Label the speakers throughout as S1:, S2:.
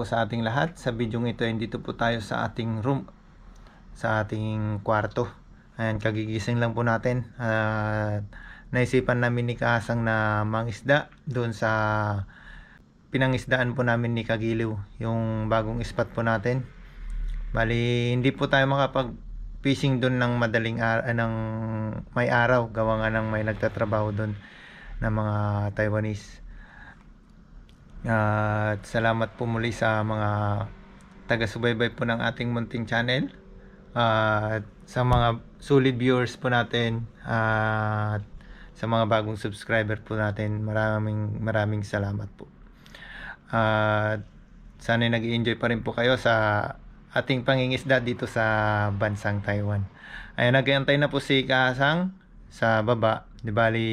S1: po sa ating lahat. Sa video ito ay dito po tayo sa ating room, sa ating kwarto. Ayan, kagigising lang po natin. Naisipan namin ni Kasang na mangisda doon sa pinangisdaan po namin ni Kagiliw, yung bagong spot po natin. Bali, hindi po tayo makapag fishing doon ng madaling ng may araw, gawa nga ng may nagtatrabaho doon na mga Taiwanese. At salamat po muli sa mga taga-subaybay po ng ating munting channel, at sa mga solid viewers po natin, at sa mga bagong subscriber po natin, maraming salamat po. At sana nag-i-enjoy pa rin po kayo sa ating pangingisda dito sa bansang Taiwan. Ayan, nag-iantay na po si Kasang sa baba. Di bali,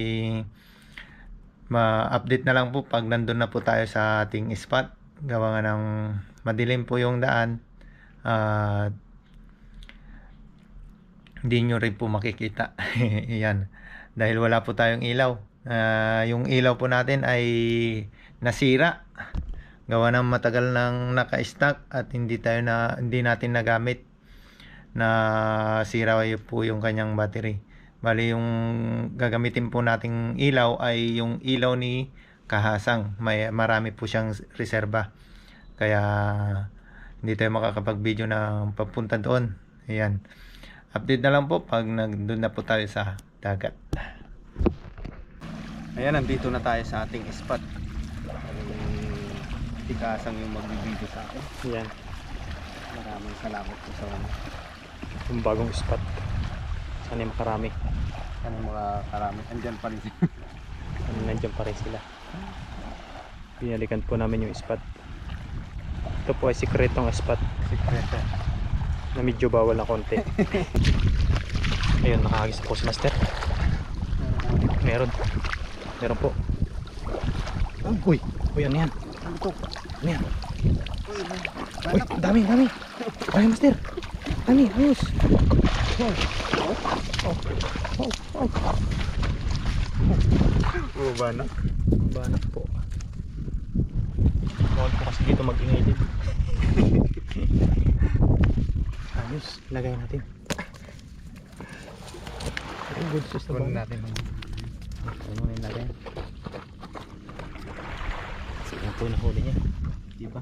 S1: ma-update na lang po pag nandun na po tayo sa ating spot. Gawa nga ng madilim po yung daan. Hindi nyo rin po makikita. Yan. Dahil wala po tayong ilaw. Yung ilaw po natin ay nasira. Gawa ng matagal nang naka-stock at hindi natin nagamit. Nasira po yung kanyang battery. Bali, yung gagamitin po nating ilaw ay yung ilaw ni Kahasang. Marami po siyang reserba. Kaya hindi tayo makakapag-video na papunta doon. Ayan. Update na lang po pag nandun na po tayo sa dagat. Ayan, nandito na tayo sa ating spot. Si Kasang yung mag-video sa akin.
S2: Yan,
S1: Maraming salamat po sa
S2: yung bagong spot. Sana makarami.
S1: mga karami. Andyan pa rin sila.
S2: Nandiyan pa rin sila. Pinalikan po namin yung spot. Ito po ay sikretong spot
S1: Sikreto.
S2: na medyo bawal na konti. Ayun, nakahagis po si Master. Meron po. Uy, ano yan? Ano yan? Uy, dami. Ay, Master. Dami, ayos.
S1: Banak.
S2: Banak po. Bawal po kasi dito mag-ingay din. Ayos, lagay natin. Very good, sus na banak.
S1: natin.
S2: Ano na yung lagay? Yan po nahuli niya. Diba?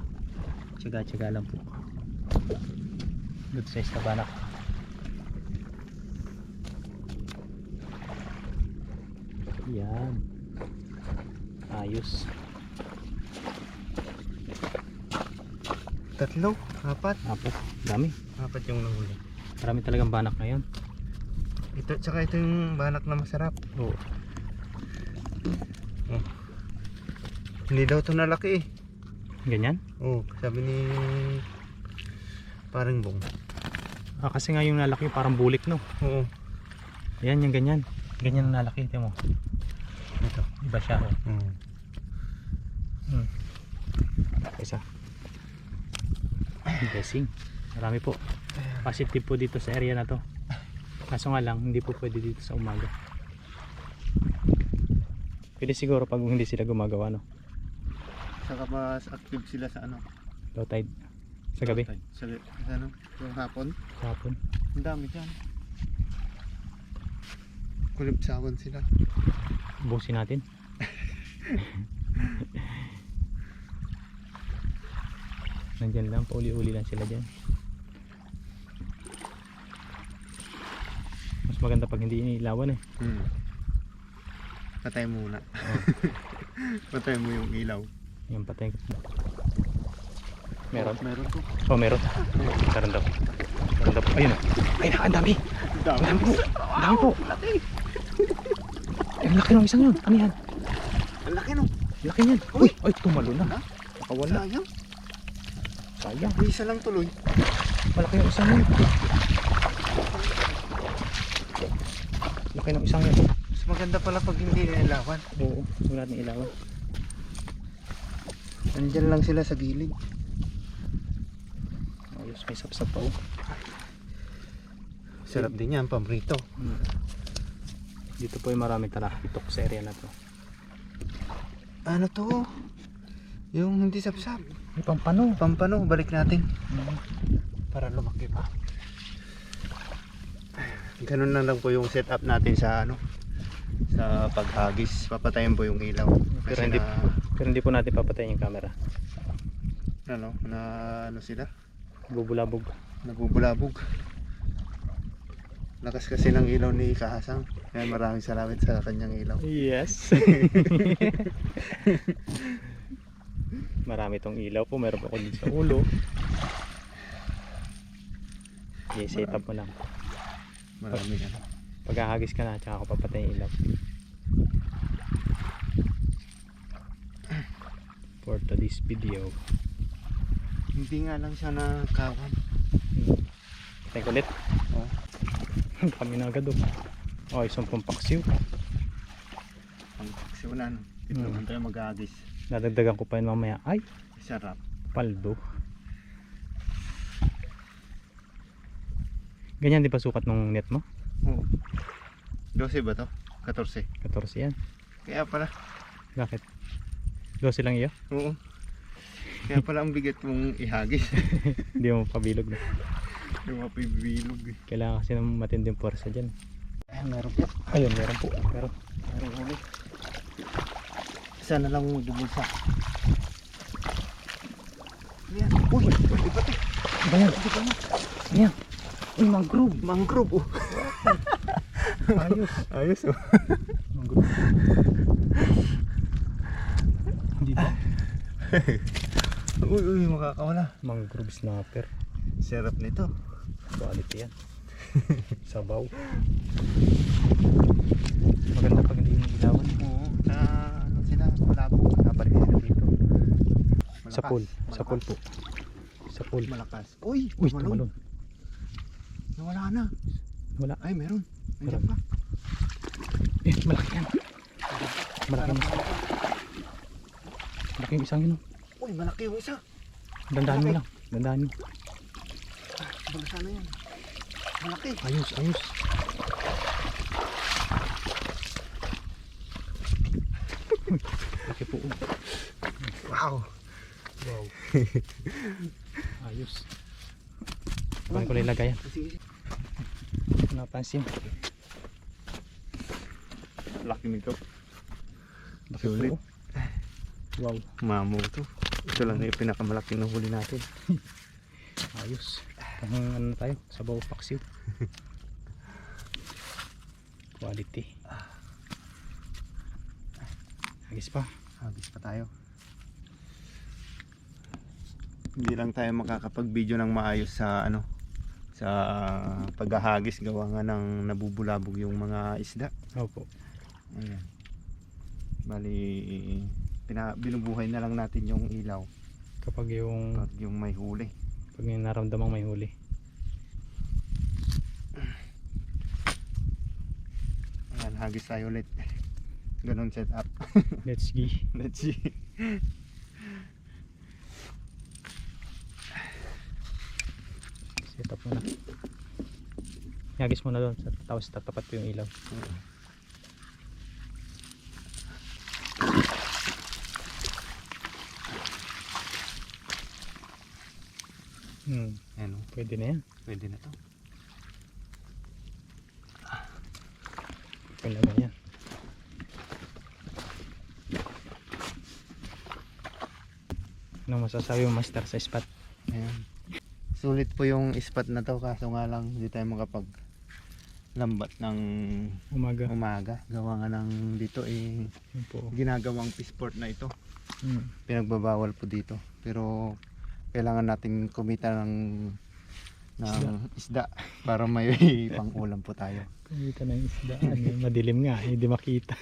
S2: Tsaga-tsaga lang po. Good size na banak. Yan. Ayos.
S1: 3, 4.
S2: Apat. Dami.
S1: 4 yung nahuli.
S2: Marami talagang banak ngayon.
S1: Ito, tsaka ito yung banak na masarap.
S2: Oo.
S1: Hindi daw ito nalaki eh.
S2: Ganyan?
S1: Sabi ni parang bong.
S2: Kasi nga yung nalaki parang bulik, no?
S1: Oo.
S2: Ayan yung ganyan. Ganyan na nalaki. Ito mo.
S1: Ito.
S2: Iba siya. Isa. Blessing. Marami po. Positive po dito sa area na to. Kaso nga lang, hindi po pwede dito sa umaga. Pwede siguro pag hindi sila gumagawa, no?
S1: Saka mas active sila sa ano?
S2: Low tide. Sa gabi.
S1: Sa ano? Yung hapon.
S2: Sa hapon.
S1: Ang dami dyan. Kulipsawan sila.
S2: Busin natin. Nandyan lang, pauli-uli lang sila dyan. Mas maganda pag hindi inilawan eh.
S1: Patay muna. Patay mo yung ilaw.
S2: Yung patay ko. Meron?
S1: Meron po.
S2: Oh, meron. Meron daw. Ayun. Ay, ang dami. Ang dami po. Ang dami po. Ang laki ng isang yun. Ano yan?
S1: Ang laki no.
S2: Laki niyan. Uy, ay, tumalo na. Nakawala. Sayang.
S1: Isa lang tuloy.
S2: Malaki ng isang yun. Laki ng isang yun.
S1: Mas maganda pala pag hindi nilawan.
S2: Oo, wala ng ilawan.
S1: Nandyan lang sila sa gilid.
S2: Ayos, may sapsap pa oh.
S1: Sarap din yan, pamrito.
S2: Dito po ay marami talakitok sa area na to.
S1: Ano to? Yung hindi sapsap.
S2: May pampano.
S1: Pampano, balik natin. Para lumaki pa. Ganun na lang po yung setup natin sa ano, sa paghagis. Papatayin po yung ilaw.
S2: Pero
S1: Kasi
S2: hindi,
S1: na,
S2: pero hindi po natin papatayin yung camera.
S1: ano sila?
S2: Bubulabog.
S1: Nabubulabog. Lakas kasi ng ilaw ni Kahasang. Kaya maraming salamat sa kanyang ilaw.
S2: Yes. Marami tong ilaw po. Meron po ako dito sa ulo. Okay, set up mo lang.
S1: Marami ano.
S2: Paghahagis ka na, tsaka ako papatay yung ilaw. For today's video.
S1: Hindi nga lang siya nakawan.
S2: Patay ko ulit.
S1: Oh.
S2: Kami na agad oh. Oh, isang pampaksiw.
S1: Ang siunan. Dito naman tayo maghagis.
S2: Nadagdagan ko pa yun mamaya. Ay,
S1: Sarap.
S2: paldo. Ganyan di ba sukat nung net mo?
S1: Oo. 12 ba to? 14.
S2: 14 yan.
S1: Kaya pala.
S2: Bakit? 12 lang iyo?
S1: Oo. Kaya pala ang bigat mong ihagis.
S2: Hindi mo pabilog na.
S1: Yung mapibilog.
S2: Kailangan kasi ng matinding puwersa dyan.
S1: Ayan, meron po.
S2: Ayun, meron po. Meron.
S1: Meron ulit. Isa na lang bubulsa. Ayan. Uy! Ipati!
S2: Ayan. Ayan. Uy, mangrove.
S1: Mangrove oh.
S2: Ayos.
S1: Ayos oh.
S2: Mangrove. Hindi ba?
S1: Uy, makakawala.
S2: Mangrove snapper.
S1: Sarap nito.
S2: Quality yan. Sabaw. Maganda pag hindi yung ilawan.
S1: Oo. Na ano sila, malabo. Nabalik sila dito. Malakas.
S2: Sa pool. Sa pool po. Sa pool.
S1: Malakas. Uy!
S2: Uy,
S1: tumalon.
S2: tumalon.
S1: Nawala na.
S2: Wala.
S1: Ay, meron. Nandiyan pa.
S2: Eh, malaki yan. Malaki yung isa. Malaki yung isang yun.
S1: Uy, malaki yung isa.
S2: Dandahan mo lang. Dandahan mo.
S1: Bulsa na yan. Malaki.
S2: Ayos, ayos. Laki po.
S1: Wow.
S2: Wow. Ayos. Paano ko lang ilagay yan?
S1: Sige.
S2: Napansin.
S1: Laki nito.
S2: Laki
S1: Sulit.
S2: po. Wow.
S1: Mamo to. Ito lang na yung pinakamalaking nahuli natin.
S2: Ayos. Ano tayo? Sabaw paksiw. Quality. Hagis pa.
S1: Hagis pa tayo. Hindi lang tayo makakapag-video ng maayos sa ano, sa paghahagis, gawa nga ng nabubulabog yung mga isda.
S2: Opo.
S1: Ayan. Bali binubuhay na lang natin yung ilaw
S2: Kapag yung
S1: pag yung may huli.
S2: pag may naramdamang may huli.
S1: Ayan, hagis tayo ulit. Ganon set up.
S2: Let's go.
S1: Let's see.
S2: Set up muna. Hagis muna doon. Tapos tatapat ko yung ilaw.
S1: Ayan, oh.
S2: Pwede na yan.
S1: Pwede na to.
S2: Pwede na yan. Anong masasabi mo, master, sa spot?
S1: Ayan. Sulit po yung spot na to, kaso nga lang hindi tayo makapag lambat ng
S2: Umaga.
S1: umaga. Gawa nga ng dito
S2: Yun po.
S1: ginagawang fishport na ito. Pinagbabawal po dito. Pero kailangan natin kumita ng isda para may pang-ulam po tayo.
S2: Kumita ng isda. Madilim nga, hindi makita.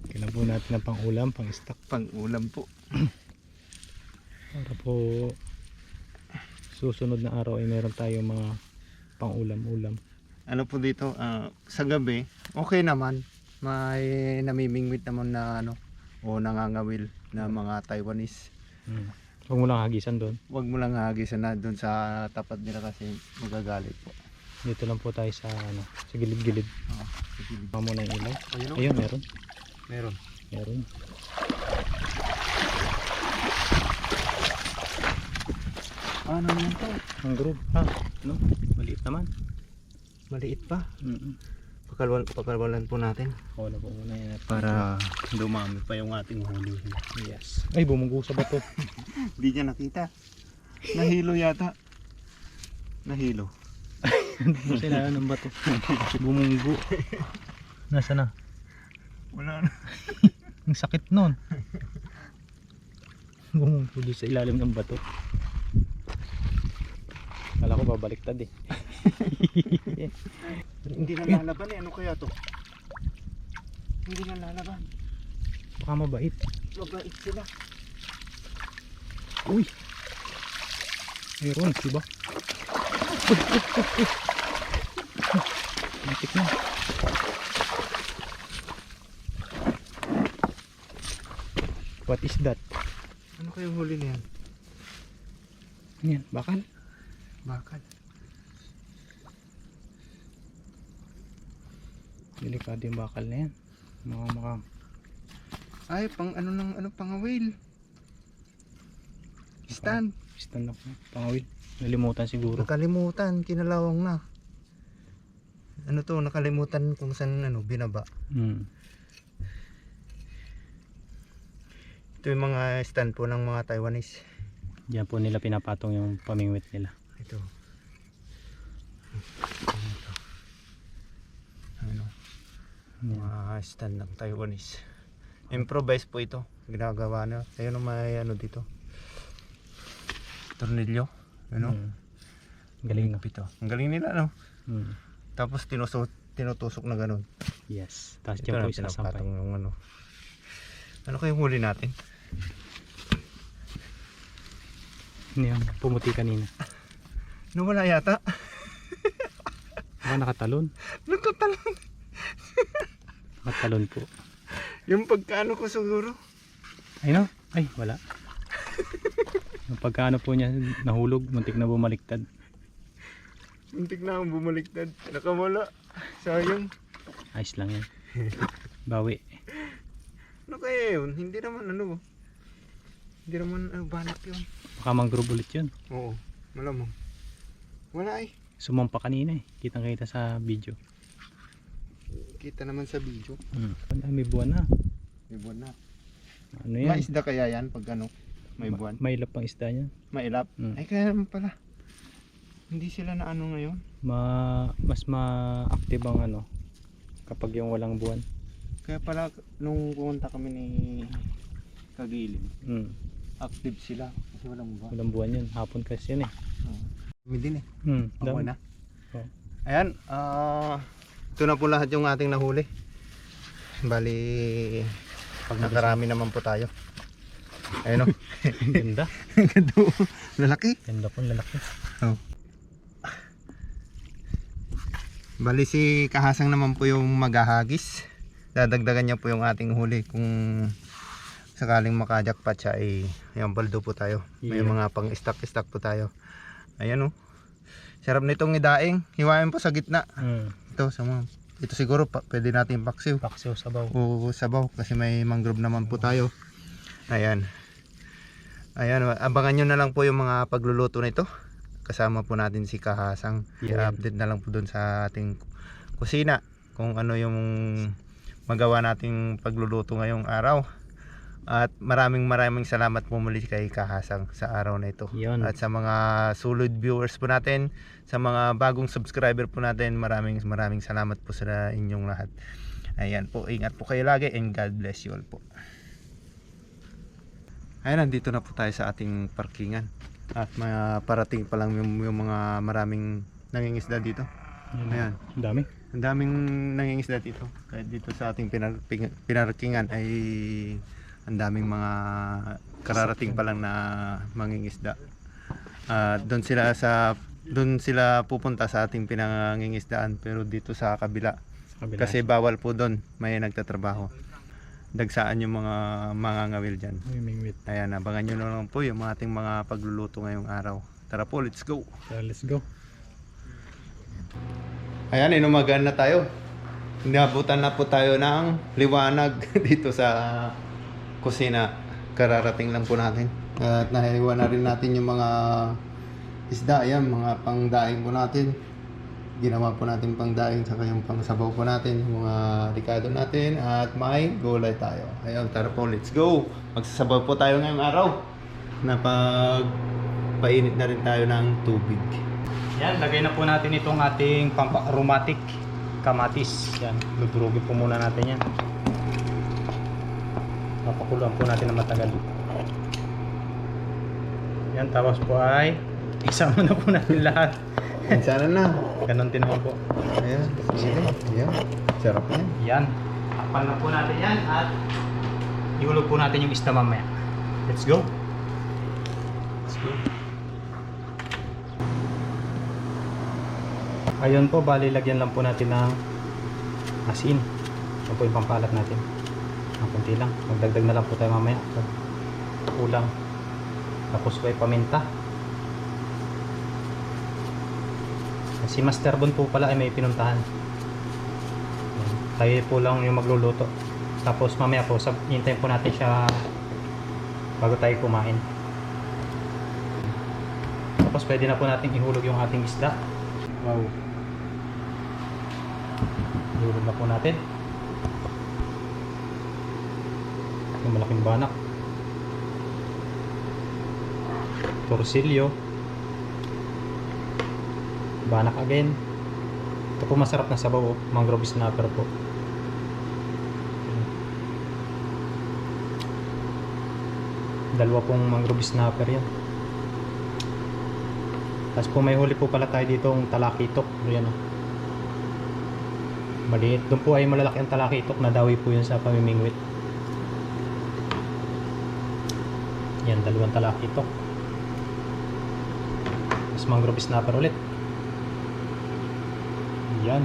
S2: Kailangan po natin ng pang-ulam, pang-stock.
S1: Pang-ulam po.
S2: Para po susunod na araw ay meron tayong mga pang-ulam-ulam.
S1: Ano po dito, sa gabi, okay naman. May namimingwit naman na ano, o nangangawil na mga Taiwanese.
S2: Huwag mo lang hagisan doon.
S1: Huwag mo lang hagisan na doon sa tapat nila kasi magagalit po.
S2: Dito lang po tayo sa ano, sa gilid-gilid.
S1: Sige.
S2: Mamo na yung ilaw.
S1: Ayun,
S2: Ayun, meron.
S1: meron.
S2: Meron.
S1: Ano naman to?
S2: Mangrove. No? Maliit naman.
S1: Maliit pa.
S2: Pakalwalan
S1: po natin.
S2: Wala po muna yan.
S1: Para dumami pa yung ating huli.
S2: Yes. Ay, bumunggo sa bato.
S1: Hindi niya nakita. Nahilo yata. Nahilo.
S2: Kasi na ng bato. Bumunggo. Nasa na?
S1: Wala na.
S2: Ang sakit nun. Bumunggo doon sa ilalim ng bato. Kala ko babaliktad eh.
S1: Hindi na lalaban eh. Ano kaya to? Hindi na lalaban.
S2: Baka mabait.
S1: Mabait sila.
S2: Uy! Meron, diba? Matik na. What is that?
S1: Ano kayang huli na yan?
S2: Ano yan? Bakal?
S1: Bakal.
S2: Delikado yung bakal na yan. Maka
S1: Ay, pang ano ng ano pang whale. Stand.
S2: stand up na. Pangawil. Nalimutan siguro.
S1: Nakalimutan, kinalawang na. Ano to, nakalimutan kung saan ano binaba. Ito yung mga stand po ng mga Taiwanese.
S2: Diyan po nila pinapatong yung pamingwit nila.
S1: Ito. Ano? Mga stand ng Taiwanese. Improvise po ito. Ginagawa na. Ayun ang may ano dito. Tornilyo. Ano?
S2: Galing na.
S1: Ito. Ang galing nila, no?
S2: Mm.
S1: Tapos tinutusok na ganun.
S2: Yes. Tapos
S1: Ito
S2: dyan po
S1: na
S2: isasampay.
S1: pinapatong ng ano. Ano kayong huli natin?
S2: Ano yung pumuti kanina?
S1: Nawala yata.
S2: Baka nakatalon.
S1: Nagkatalon.
S2: Nakatalon po.
S1: Yung pagkaano ko siguro.
S2: Ay no? Ay wala. Yung pagkaano po niya nahulog. Muntik na bumaliktad.
S1: Muntik na akong bumaliktad. Nakawala. Sayang.
S2: Ayos lang yan. Bawi.
S1: Ano kaya yun? Hindi naman ano. Hindi naman banak yun.
S2: Baka mangrove ulit yun.
S1: Oo. Malamang. Wala eh.
S2: Sumampa kanina eh. Kitang kita sa video.
S1: Kita naman sa video.
S2: May buwan na.
S1: May buwan na.
S2: Ano yan?
S1: May isda kaya yan pag ano? May buwan?
S2: May ilap pang isda niya.
S1: May ilap? Ay kaya naman pala. Hindi sila na ano ngayon?
S2: Mas ma-active ang ano kapag yung walang buwan.
S1: Kaya pala nung pumunta kami ni Kagilin, active sila kasi walang buwan.
S2: Walang buwan yun. Hapon kasi yun eh.
S1: Kami din eh.
S2: Dami.
S1: Na. Ayan, ito na po lahat yung ating nahuli. Bali, nakarami naman po tayo. Ayun o.
S2: Ganda.
S1: Ganda o. Lalaki.
S2: Ganda po lalaki.
S1: Bali si Kahasang naman po yung maghahagis. Dadagdagan niya po yung ating huli. Kung sakaling makajakpat siya ay yung baldo po tayo. May mga pang stock po tayo. Ayan o. Sarap nitong idaing. Hiwain po sa gitna. Ito sa mga. Ito siguro pwede natin paksiw.
S2: Paksiw sabaw.
S1: Oo, sabaw kasi may mangrove naman po tayo. Ayan. Ayan, abangan nyo na lang po yung mga pagluluto nito. Kasama po natin si Kahasang. I-update na lang po dun sa ating kusina kung ano yung magawa nating pagluluto ngayong araw. At maraming salamat po muli kay Kahasang sa araw na ito.
S2: Yun.
S1: At sa mga solid viewers po natin, sa mga bagong subscriber po natin, maraming salamat po sa inyong lahat. Ayan po, ingat po kayo lagi and God bless you all po. Ayan, nandito na po tayo sa ating parkingan. At parating pa lang yung mga maraming nangingisda dito. Ayan.
S2: Ang dami.
S1: Ang daming nangingisda dito. Kahit dito sa ating pinarkingan ay ang daming mga kararating pa lang na mangingisda. Doon sila pupunta sa ating pinangingisdaan, pero dito sa kabila. Kasi bawal po doon, may nagtatrabaho. Dagsaan yung mga ngawil dyan. Ayan, abangan nyo na lang po yung ating mga pagluluto ngayong araw. Tara po, let's go.
S2: Let's go.
S1: Ayan, inumagaan na tayo. Inabutan na po tayo ng liwanag dito sa kusina. Kararating lang po natin. At nahiwa na rin natin yung mga isda. Ayan, mga pangdaing po natin. Ginawa po natin pangdaing saka yung pangsabaw po natin, yung mga ricado natin, at may gulay tayo. Ayun, tara po, let's go! Magsasabaw po tayo ngayong araw. Painit na rin tayo ng tubig.
S2: Yan, lagay na po natin itong ating pampa-aromatic kamatis. Yan, ludurugin po muna natin yan. Papakuluan po natin na matagal. Yan, tapos po ay isama na po natin lahat.
S1: Sana na.
S2: Ganon din naman po.
S1: Ayan, sige. Ayan, sarap yan.
S2: Yan, takpan na po natin yan at ihulog po natin yung isda mamaya. Let's go! Let's go! Ayun po, bali lagyan lang po natin ng asin. Ito po yung pampalat natin. Ang kunti lang. Magdagdag na lang po tayo mamaya. Kulang. Tapos po ay paminta. Si Master Bon po pala ay may pinuntahan. Tayo po lang yung magluluto. Tapos mamaya po, hintayin po natin siya bago tayo kumain. Tapos pwede na po natin ihulog yung ating isda. Wow. Ihulog na po natin. Yung malaking banak. Torsilyo. Banak again. Ito po masarap na sabaw, oh. Mangrove snapper po. Dalawa pong mangrove snapper yan. Tapos po may huli po pala tayo ditong talakitok. Ayan, oh. Maliit. Doon po ay malalaki ang talakitok. Nadawi po yun sa pamimingwit. Yan, dalawang talakitok. Tapos mangrove snapper ulit. Yan.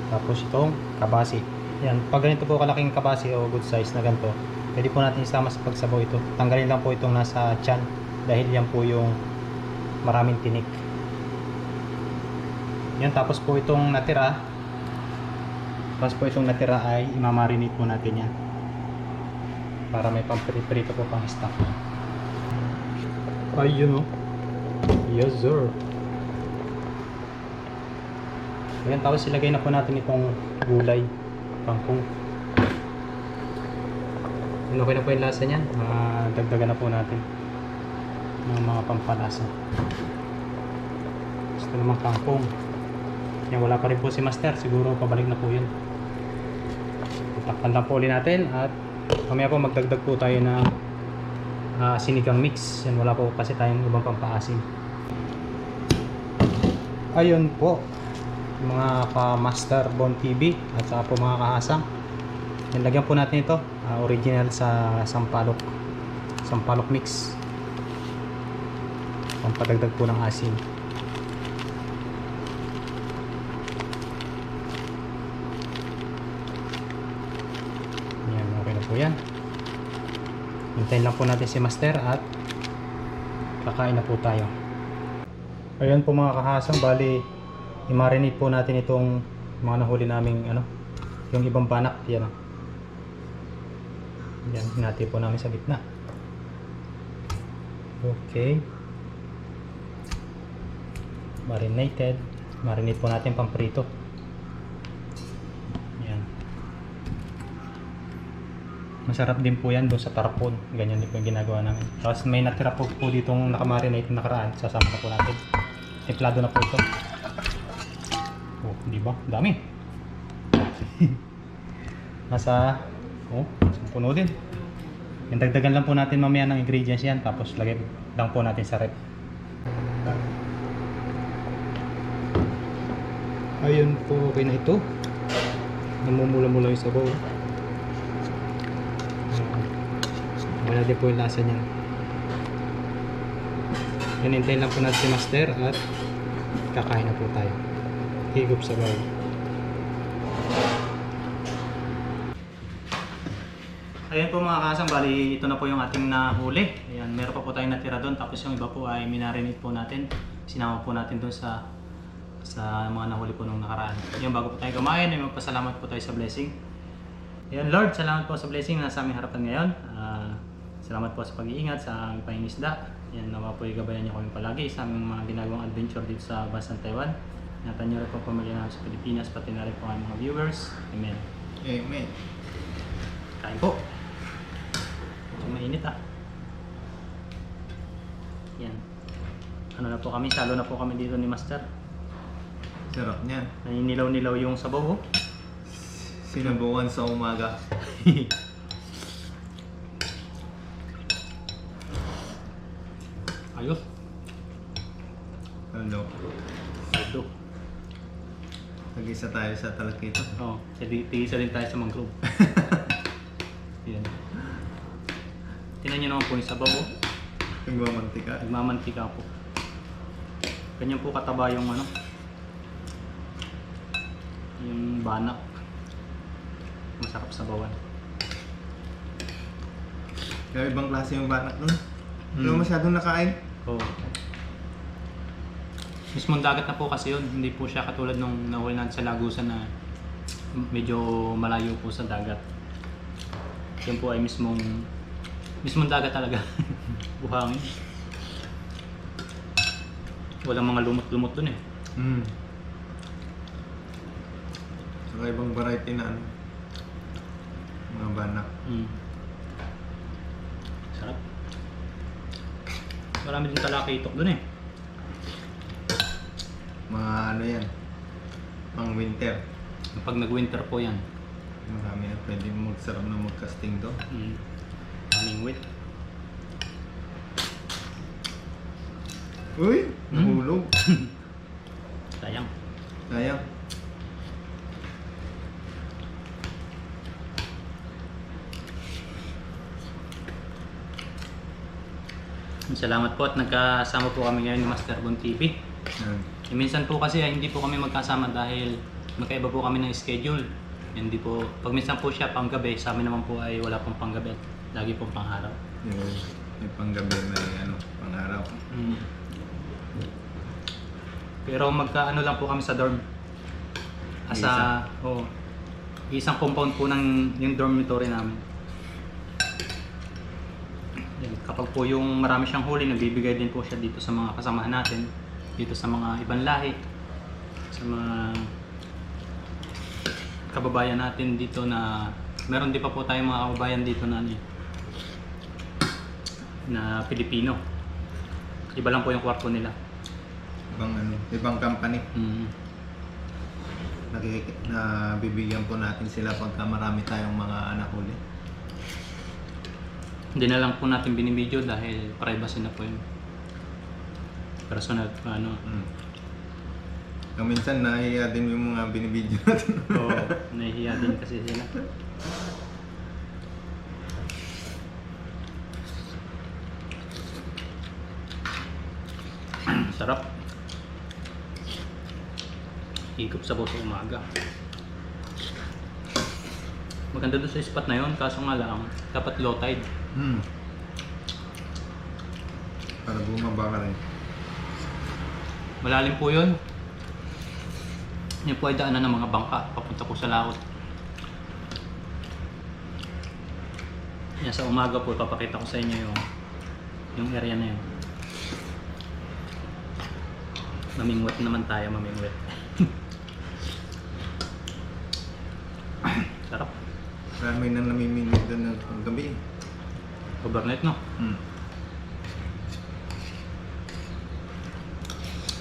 S2: Tapos itong kabasi. Yan. Pag ganito po kalaking kabasi o good size na ganito, pwede po natin isama sa pagsabaw ito. Tanggalin lang po itong nasa tiyan dahil yan po yung maraming tinik. Yan. Tapos po itong natira. Ay imamarinate po natin yan. Para may pamprito po pang stock. Ayun, oh. Yes sir. Ayan, tapos ilagay na po natin itong gulay, kangkong. Okay na po yung lasa niyan. Dagdagan na po natin ng mga pampalasa. Gusto naman kangkong. Yan, wala pa rin po si Master. Siguro pabalik na po yun. Takpan lang po ulit natin at mamaya po magdagdag po tayo ng sinigang mix. Yan, wala po kasi tayong ibang pampaasim. Ayun po, mga ka-Master Bon TV at saka po mga kahasang, lagyan po natin ito original sa sampalok mix, pampadagdag po ng asin. Yan, okay na po yan. Hintayin lang po natin si Master at kakain na po tayo. Ayun po mga kahasang, bali i-marinate po natin itong mga nahuli naming yung ibang banak. Yan, yan, hinati po namin sa gitna. Okay, marinate po natin pamprito. Yan, masarap din po yan doon sa tarpon. Ganyan din po yung ginagawa namin. Tapos may natira po ditong nakamarinate na nakaraan, sasama na po natin. Templado na po ito. Oh, di ba? Dami. Nasa puno din. Yung dagdagan lang po natin mamaya ng ingredients yan, tapos lagay lang po natin sa rep. Ayun po, okay na ito. Namumula-mula yung sabaw. Wala din po yung lasa niyan. Hintayin lang po natin si Master at kakain na po tayo. Higop sa baw. Ayan po mga kasang, bali ito na po yung ating nahuli. Ayan, meron pa po tayong natira doon, tapos yung iba po ay minarinate po natin. Sinama po natin doon sa mga nahuli po nung nakaraan. Ayan, bago po tayo kumain, ay magpasalamat po tayo sa blessing. Ayan, Lord, salamat po sa blessing na nasa aming harapan ngayon. Salamat po sa pag-iingat sa aming pangingisda. Yan, nawa po gabayan niyo kami palagi sa aming mga ginagawang adventure dito sa bansang Taiwan. Ingatan niyo rin po pamilya namin sa Pilipinas, pati na rin po ang mga viewers. Amen.
S1: Amen.
S2: Kain po. Medyo mainit Yan. Ano na po kami, salo na po kami dito ni Master.
S1: Sarap niyan.
S2: Naninilaw-nilaw yung sabaw.
S1: Sinabukan sa umaga.
S2: Ayos.
S1: Hello.
S2: Saldo.
S1: Nag-isa tayo sa talakito.
S2: Oo. Tigisa din tayo sa mangrove. Yan. Tingnan nyo naman po yung sabaw.
S1: Nagmamantika.
S2: Nagmamantika po. Ganyan po kataba yung yung banak. Masarap sabawan.
S1: Kaya ibang klase yung banak nun.
S2: Mm.
S1: Ano masyadong nakain?
S2: Oo. Mismong dagat na po kasi yun. Hindi po siya katulad nung nahuli natin sa Lagusan na medyo malayo po sa dagat. Yun po ay mismong dagat talaga. Buhangin. Walang mga lumot-lumot dun eh.
S1: Mm. Saka ibang variety na mga banak.
S2: Mm. Sarap. Marami din talakitok dun eh.
S1: Mga yan. Pang winter.
S2: Pag nag-winter po yan.
S1: Marami na pwede magsarap na mag-casting to.
S2: Kaming wit.
S1: Uy! Nahulog.
S2: Sayang.
S1: Sayang.
S2: Salamat po at nagkasama po kami ngayon ni Master Bon TV. Minsan po kasi hindi po kami magkasama dahil magkaiba po kami ng schedule. Hindi po, pag minsan po siya panggabi, sa amin naman po ay wala pong panggabi at lagi pong pang-araw.
S1: May panggabi, may pang-araw.
S2: Pero magkaano lang po kami sa dorm. Isang compound po ng yung dormitory namin. Yan, kapag po yung marami siyang huli, nagbibigay din po siya dito sa mga kasamahan natin, dito sa mga ibang lahi, sa mga kababayan natin dito na meron din pa po tayong mga kababayan dito na Pilipino. Iba lang po yung kwarto nila.
S1: Ibang company.
S2: Mm.
S1: Bibigyan po natin sila pagka marami tayong mga anak huli.
S2: Hindi na lang po natin binibideo dahil privacy na po yun. Personal
S1: Minsan nahihiya din yung mga binibideo natin.
S2: Oo, nahihiya din kasi sila. Sarap. Higop sa sa umaga. Maganda doon sa spot na yun, kaso nga lang, dapat low tide.
S1: Para bumaba ka rin.
S2: Malalim po yun. Yan po ay daanan ng mga bangka, papunta po sa laot. Yan, sa umaga po, papakita ko sa inyo yung area na yun. Mamingwit naman tayo, mamingwit. Sarap.
S1: Marami na namimingit doon ng gabi.
S2: Overnight, no?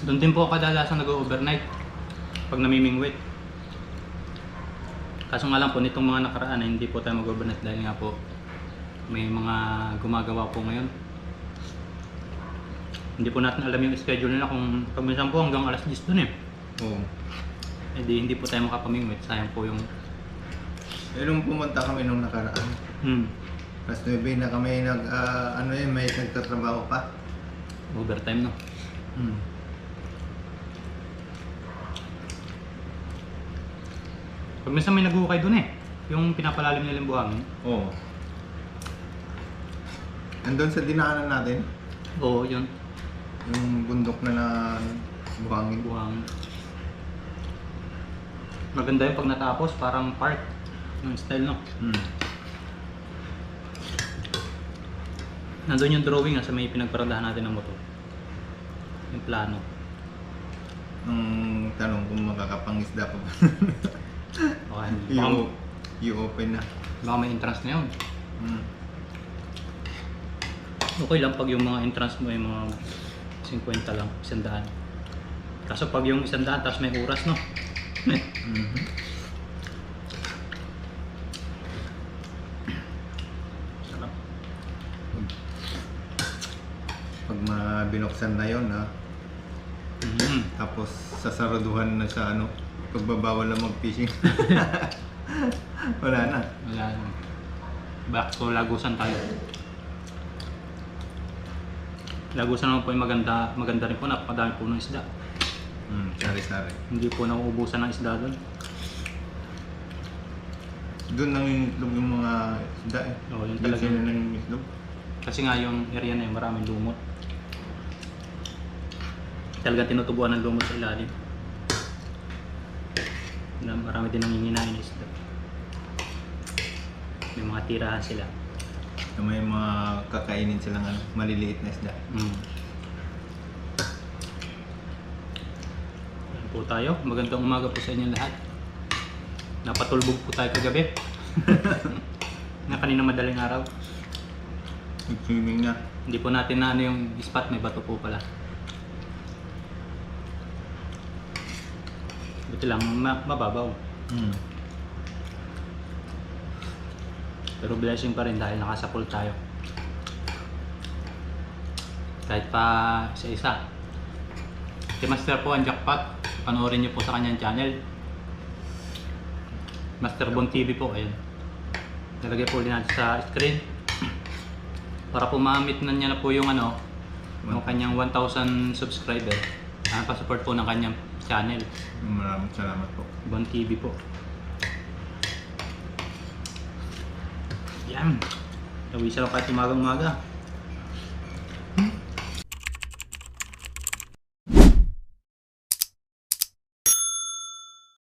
S2: Doon din po ako kadalasan nag-overnight pag namimingwit. Kaso nga lang po, nitong mga nakaraan ay hindi po tayo mag-overnight dahil nga po may mga gumagawa po ngayon. Hindi po natin alam yung schedule nila kung pag minsan po hanggang alas 10 dun eh.
S1: Oo.
S2: Hindi po tayo makapamingwit, sayang po yung...
S1: Nung pumunta kami nung nakaraan. Alas 9 na kami may nagtatrabaho pa.
S2: Overtime, no? Pag minsan may nag-uukay dun eh. Yung pinapalalim nilang buhangin.
S1: Oo. Andun sa dinaanan natin,
S2: Oo, yun.
S1: yung bundok na buhangin.
S2: Buhangin. Maganda yung pag natapos, parang park. Yung style, no? Nandun yung drawing sa may pinagparadahan natin ng motor. Yung plano.
S1: Ang tanong kung makakapangisda pa ba?
S2: Baka, baka,
S1: I-open na.
S2: baka may entrance na yun.
S1: Mm.
S2: Okay lang pag yung mga entrance mo ay mga 50 lang, 100. Kaso pag yung 100 tapos may oras, no?
S1: Mhm.
S2: Sarap.
S1: Pag binuksan na yon ha, tapos sasaraduhan na sa ano, pagbabawal na mag-fishing. Wala na.
S2: Wala lang. Back to Lagusan tayo. Lagusan naman po yung maganda, maganda rin po, napakadami po ng isda.
S1: Sari-sari.
S2: Hindi po nauubusan ng isda doon.
S1: Doon nangingitlog yung mga isda eh.
S2: Oo, yun
S1: Doon
S2: talaga.
S1: sila nangingitlog.
S2: Kasi nga yung area na yun, maraming lumot. Talaga tinutubuan ng lumot sa ilalim. Marami din nanginginain ng isda. May mga tirahan sila.
S1: So, may mga kakainin silang ano, maliliit na isda.
S2: Ayan po tayo. Magandang umaga po sa inyo lahat. Napatulbog po tayo kagabi. Na kanina madaling araw.
S1: Nag-swimming na.
S2: Hindi po natin na ano yung spot, may bato po pala. Buti lang, mababaw. Pero blessing pa rin dahil nakasapol tayo. Kahit pa isa-isa. Si Master po ang jackpot. Panoorin niyo po sa kanyang channel. Master Bon TV po, ayun. Nalagay po din natin sa screen. Para po ma-meet na niya na po yung ano, yung kanyang 1,000 subscriber. Pa-support po ng kanyang channel.
S1: Maraming salamat po.
S2: Bon TV po. Yan. Nawisa lang kahit umaga-umaga.